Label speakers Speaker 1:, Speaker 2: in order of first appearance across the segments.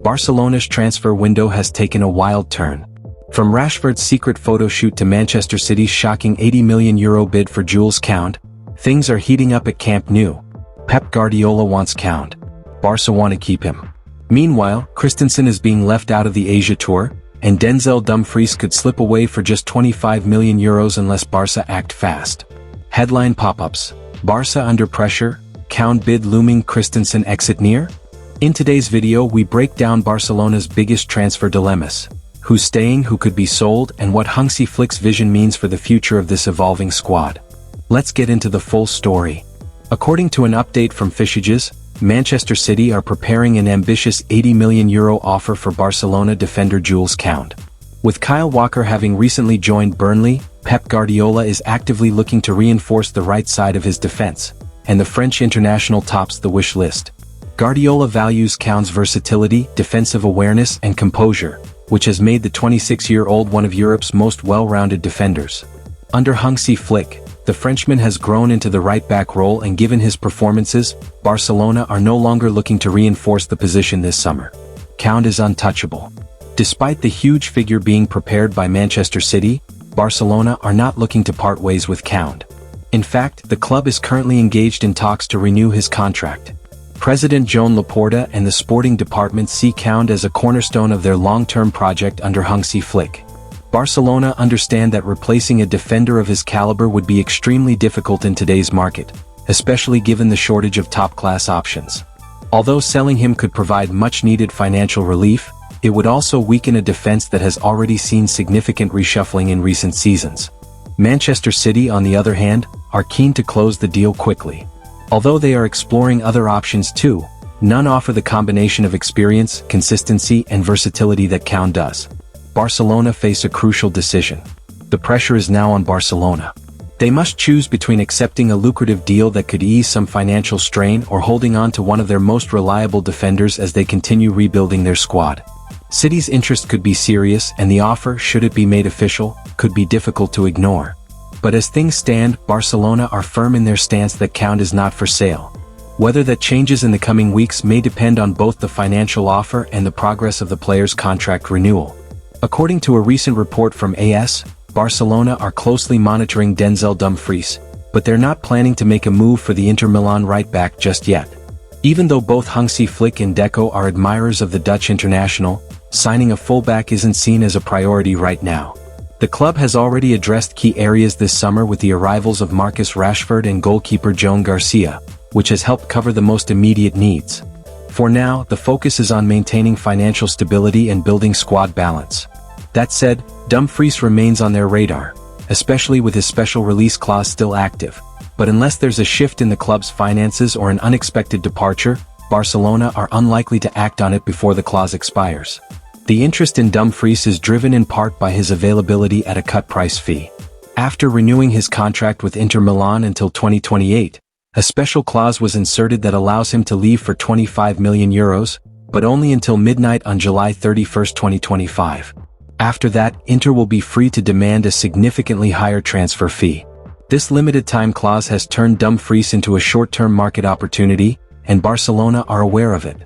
Speaker 1: Barcelona's transfer window has taken a wild turn. From Rashford's secret photo shoot to Manchester City's shocking €80 million bid for Jules Kounde, things are heating up at Camp Nou. Pep Guardiola wants Kounde. Barca want to keep him. Meanwhile, Christensen is being left out of the Asia tour, and Denzel Dumfries could slip away for just €25 million unless Barca act fast. Headline pop-ups: Barca under pressure, Kounde bid looming, Christensen exit near? In today's video we break down Barcelona's biggest transfer dilemmas. Who's staying, who could be sold, and what Hansi Flick's vision means for the future of this evolving squad. Let's get into the full story. According to an update from Fishages, Manchester City are preparing an ambitious €80 million offer for Barcelona defender Jules Kounde. With Kyle Walker having recently joined Burnley, Pep Guardiola is actively looking to reinforce the right side of his defense, and the French international tops the wish list. Guardiola values Kounde's versatility, defensive awareness, and composure, which has made the 26-year-old one of Europe's most well-rounded defenders. Under Hansi Flick, the Frenchman has grown into the right-back role, and given his performances, Barcelona are no longer looking to reinforce the position this summer. Kounde is untouchable. Despite the huge figure being prepared by Manchester City, Barcelona are not looking to part ways with Kounde. In fact, the club is currently engaged in talks to renew his contract. President Joan Laporta and the sporting department see Kounde as a cornerstone of their long-term project under Hansi Flick. Barcelona understand that replacing a defender of his caliber would be extremely difficult in today's market, especially given the shortage of top-class options. Although selling him could provide much-needed financial relief, it would also weaken a defense that has already seen significant reshuffling in recent seasons. Manchester City, on the other hand, are keen to close the deal quickly. Although they are exploring other options too, none offer the combination of experience, consistency, and versatility that Kounde does. Barcelona face a crucial decision. The pressure is now on Barcelona. They must choose between accepting a lucrative deal that could ease some financial strain or holding on to one of their most reliable defenders as they continue rebuilding their squad. City's interest could be serious, and the offer, should it be made official, could be difficult to ignore. But as things stand, Barcelona are firm in their stance that Kounde is not for sale. Whether that changes in the coming weeks may depend on both the financial offer and the progress of the player's contract renewal. According to a recent report from AS, Barcelona are closely monitoring Denzel Dumfries, but they're not planning to make a move for the Inter Milan right-back just yet. Even though both Hansi Flick and Deco are admirers of the Dutch international, signing a fullback isn't seen as a priority right now. The club has already addressed key areas this summer with the arrivals of Marcus Rashford and goalkeeper Joan Garcia, which has helped cover the most immediate needs. For now, the focus is on maintaining financial stability and building squad balance. That said, Dumfries remains on their radar, especially with his special release clause still active. But unless there's a shift in the club's finances or an unexpected departure, Barcelona are unlikely to act on it before the clause expires. The interest in Dumfries is driven in part by his availability at a cut-price fee. After renewing his contract with Inter Milan until 2028, a special clause was inserted that allows him to leave for €25 million, but only until midnight on July 31, 2025. After that, Inter will be free to demand a significantly higher transfer fee. This limited-time clause has turned Dumfries into a short-term market opportunity, and Barcelona are aware of it.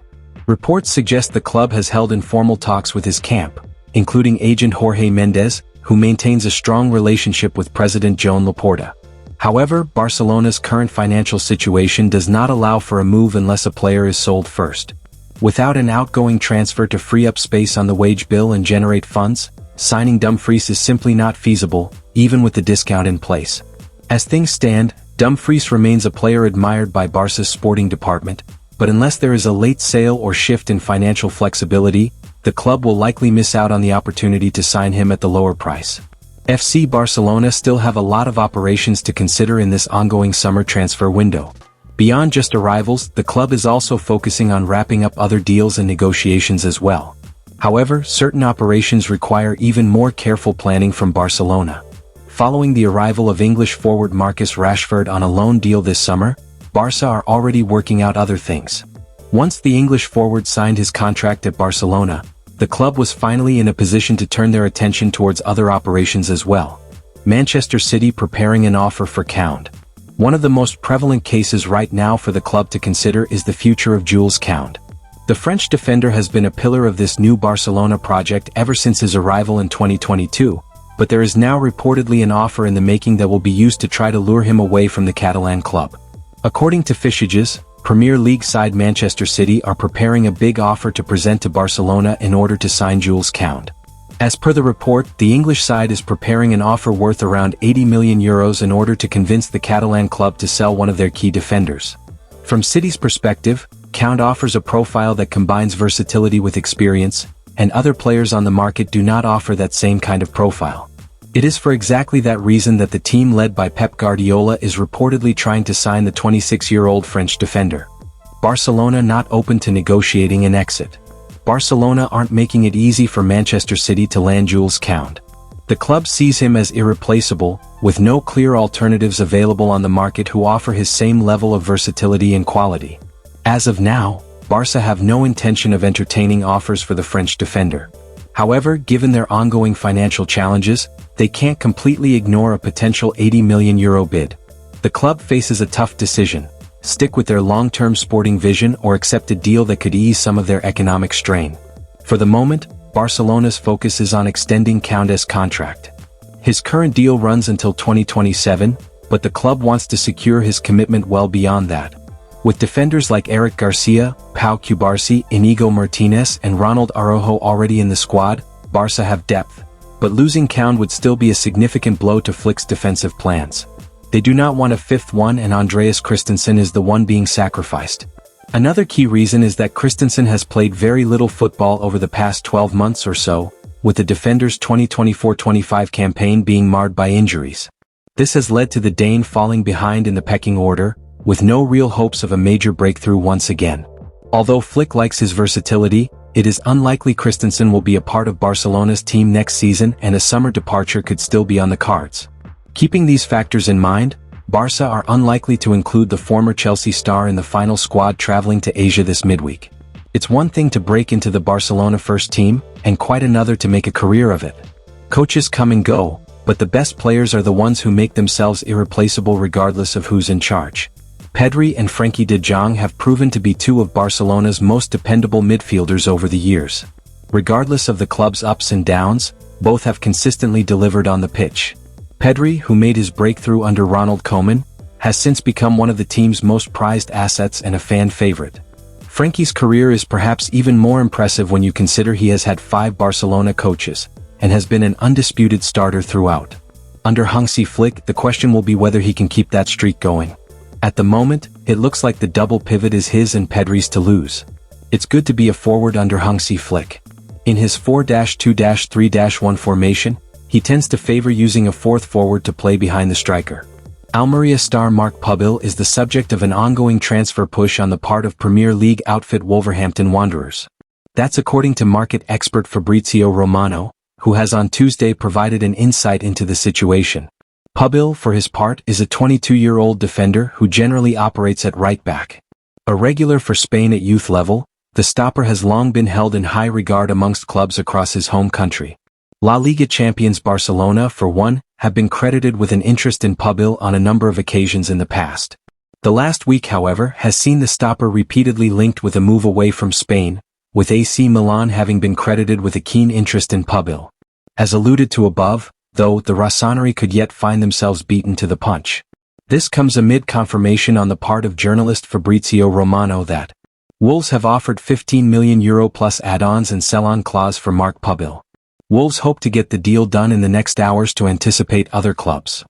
Speaker 1: Reports suggest the club has held informal talks with his camp, including agent Jorge Mendes, who maintains a strong relationship with President Joan Laporta. However, Barcelona's current financial situation does not allow for a move unless a player is sold first. Without an outgoing transfer to free up space on the wage bill and generate funds, signing Dumfries is simply not feasible, even with the discount in place. As things stand, Dumfries remains a player admired by Barca's sporting department, but unless there is a late sale or shift in financial flexibility, the club will likely miss out on the opportunity to sign him at the lower price. FC Barcelona still have a lot of operations to consider in this ongoing summer transfer window. Beyond just arrivals, the club is also focusing on wrapping up other deals and negotiations as well. However, certain operations require even more careful planning from Barcelona. Following the arrival of English forward Marcus Rashford on a loan deal this summer, Barca are already working out other things. Once the English forward signed his contract at Barcelona, the club was finally in a position to turn their attention towards other operations as well. Manchester City preparing an offer for Kounde. One of the most prevalent cases right now for the club to consider is the future of Jules Kounde. The French defender has been a pillar of this new Barcelona project ever since his arrival in 2022, but there is now reportedly an offer in the making that will be used to try to lure him away from the Catalan club. According to Fishages, Premier League side Manchester City are preparing a big offer to present to Barcelona in order to sign Jules Kounde. As per the report, the English side is preparing an offer worth around €80 million in order to convince the Catalan club to sell one of their key defenders. From City's perspective, Kounde offers a profile that combines versatility with experience, and other players on the market do not offer that same kind of profile. It is for exactly that reason that the team led by Pep Guardiola is reportedly trying to sign the 26-year-old French defender. Barcelona not open to negotiating an exit. Barcelona aren't making it easy for Manchester City to land Jules Kounde. The club sees him as irreplaceable, with no clear alternatives available on the market who offer his same level of versatility and quality. As of now, Barca have no intention of entertaining offers for the French defender. However, given their ongoing financial challenges, they can't completely ignore a potential €80 million bid. The club faces a tough decision: stick with their long-term sporting vision or accept a deal that could ease some of their economic strain. For the moment, Barcelona's focus is on extending Kounde's contract. His current deal runs until 2027, but the club wants to secure his commitment well beyond that. With defenders like Eric Garcia, Pau Cubarsí, Inigo Martinez and Ronald Araujo already in the squad, Barca have depth. But losing Kounde would still be a significant blow to Flick's defensive plans. They do not want a fifth one, and Andreas Christensen is the one being sacrificed. Another key reason is that Christensen has played very little football over the past 12 months or so, with the defender's 2024-25 campaign being marred by injuries. This has led to the Dane falling behind in the pecking order, with no real hopes of a major breakthrough once again. Although Flick likes his versatility, it is unlikely Christensen will be a part of Barcelona's team next season, and a summer departure could still be on the cards. Keeping these factors in mind, Barca are unlikely to include the former Chelsea star in the final squad traveling to Asia this midweek. It's one thing to break into the Barcelona first team, and quite another to make a career of it. Coaches come and go, but the best players are the ones who make themselves irreplaceable regardless of who's in charge. Pedri and Frenkie de Jong have proven to be two of Barcelona's most dependable midfielders over the years. Regardless of the club's ups and downs, both have consistently delivered on the pitch. Pedri, who made his breakthrough under Ronald Koeman, has since become one of the team's most prized assets and a fan favorite. Frenkie's career is perhaps even more impressive when you consider he has had 5 Barcelona coaches, and has been an undisputed starter throughout. Under Hansi Flick, the question will be whether he can keep that streak going. At the moment, it looks like the double pivot is his and Pedri's to lose. It's good to be a forward under Hansi Flick. In his 4-2-3-1 formation, he tends to favor using a fourth forward to play behind the striker. Almeria star Marc Pubil is the subject of an ongoing transfer push on the part of Premier League outfit Wolverhampton Wanderers. That's according to market expert Fabrizio Romano, who has on Tuesday provided an insight into the situation. Pubil, for his part, is a 22-year-old defender who generally operates at right back. A regular for Spain at youth level, the stopper has long been held in high regard amongst clubs across his home country. La Liga champions Barcelona, for one, have been credited with an interest in Pubil on a number of occasions in the past. The last week, however, has seen the stopper repeatedly linked with a move away from Spain, with AC Milan having been credited with a keen interest in Pubil. As alluded to above, though, the Rossoneri could yet find themselves beaten to the punch. This comes amid confirmation on the part of journalist Fabrizio Romano that Wolves have offered €15 million plus add-ons and sell-on clause for Marc Pubil. Wolves hope to get the deal done in the next hours to anticipate other clubs.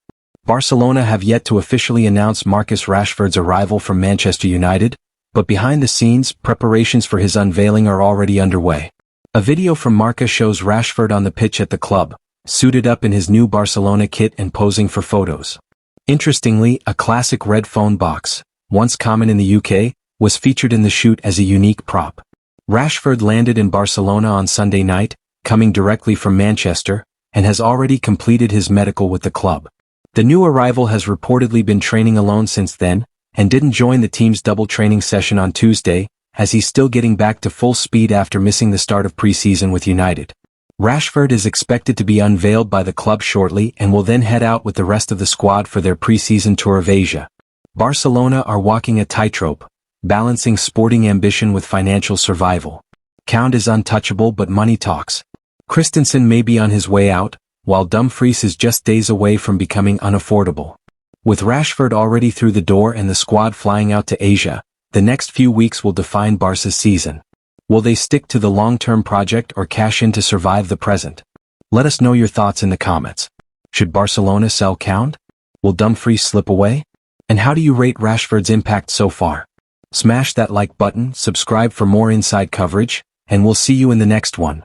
Speaker 1: Barcelona have yet to officially announce Marcus Rashford's arrival from Manchester United, but behind the scenes, preparations for his unveiling are already underway. A video from Marca shows Rashford on the pitch at the club, suited up in his new Barcelona kit and posing for photos. Interestingly, a classic red phone box, once common in the UK, was featured in the shoot as a unique prop. Rashford landed in Barcelona on Sunday night, coming directly from Manchester, and has already completed his medical with the club. The new arrival has reportedly been training alone since then, and didn't join the team's double training session on Tuesday, as he's still getting back to full speed after missing the start of pre-season with United. Rashford is expected to be unveiled by the club shortly and will then head out with the rest of the squad for their pre-season tour of Asia. Barcelona are walking a tightrope, balancing sporting ambition with financial survival. Kounde is untouchable but money talks. Christensen may be on his way out, while Dumfries is just days away from becoming unaffordable. With Rashford already through the door and the squad flying out to Asia, the next few weeks will define Barca's season. Will they stick to the long-term project or cash in to survive the present? Let us know your thoughts in the comments. Should Barcelona sell Kounde? Will Dumfries slip away? And how do you rate Rashford's impact so far? Smash that like button, subscribe for more inside coverage, and we'll see you in the next one.